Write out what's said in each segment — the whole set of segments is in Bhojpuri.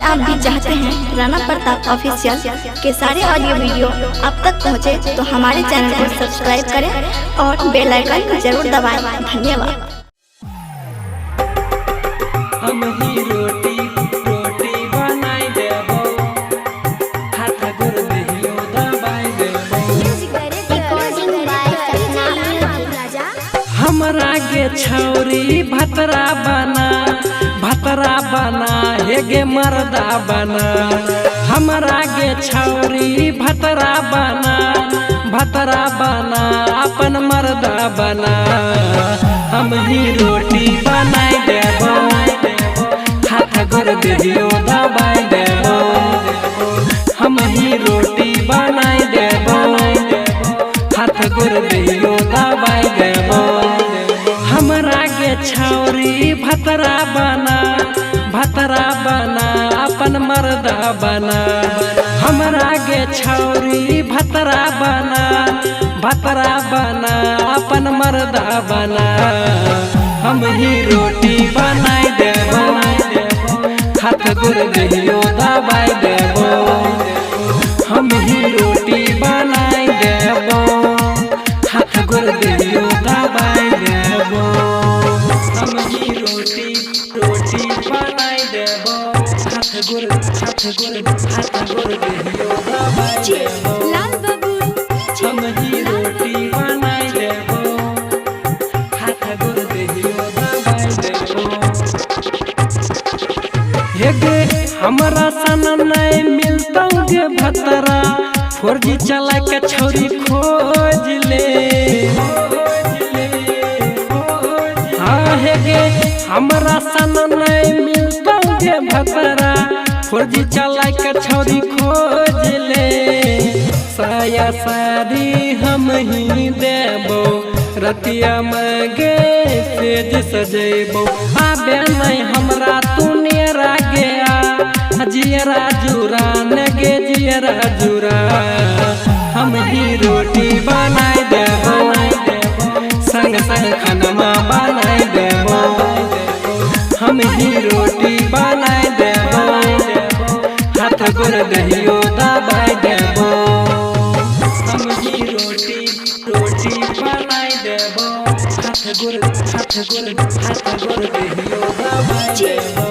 आप भी चाहते हैं राणा प्रताप ऑफिशियल के सारे ऑडियो वीडियो आप तक पहुंचे, तो हमारे चैनल को सब्सक्राइब करें और बेल आइकन जरूर दबाएं। धन्यवाद। हम ही रोटी रोटी बनाई देबो, हाथ गोर देहियो दबाई देबो। हमरा गे छौरी भतरा बना हे गे मर्दा बना। हमरा गे छौरी भतरा बना अपन मर्दा बना। हम ही रोटी बनाई देबो, हाथ गोर देहियो दबाई देबो। हम ही रोटी बनाई देबो, हाथ गोर देहियो दबाई देबो। हमरा गे छौरी भतरा बना अपन मर्दा बना। हमरा गे छौरी भतरा बना अपन मर्दा बना। हम ही रोटी बनाई देबो, हाथ गोर देहियो दबाई देबो। हम ही रोटी बनाई देबो, हाथ गोर देहियो दबाई देबो। हम ही रोटी रोटी बनाई देबो, हाथ गोर देहियो दबाई देबो। हम ही रोटी बनाई देबो, हाथ गोर देहियो दबाई देबो। हे गे हमरा सन नहीं मिलतौ गे भतरा, 4G चला के छौरी खोज ले। हाँ हे गे हमरा सन नहीं मिलतौ गे भतरा, 4G चला के छौरी खोज ले। साया साड़ी हम ही देबो, रतिया में गे सेज सजेबो। आबे नहीं हमरा तू नेरा गया, जियरा जुरा ने गे जियरा जुरा। हम ही रोटी बनाई देबो, संग संग खाना बनाई देबो। हम ही रोटी बनाई देबो, हाथ गोर देहियो दबाई देबो। हम ही रोटी रोटी बनाई देबो, हाथ गोर देहियो दबाई देबो।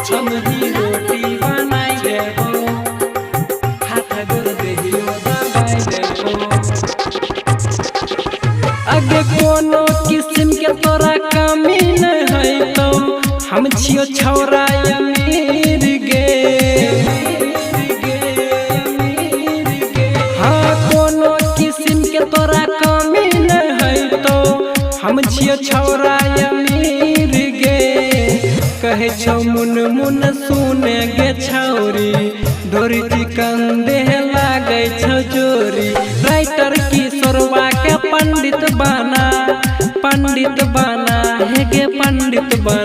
हम ही रोटी बनाई देबो, हाथ गोर देहियो दबाई देबो। अगे कोनो किस्म के तोरा कमी नहीं है तो हम छियो छौरा अमीर गे। हाँ कोनो किस्म के तोरा कमी नहीं है तो हम छियो छौरा अमीर गे। कहे छौ मुन मुन सुने गे छौरी, ढोरी चिकन देह लागे छौ जोरी। राइटर किशोरवा के पंडित बना हे गे पंडित बना।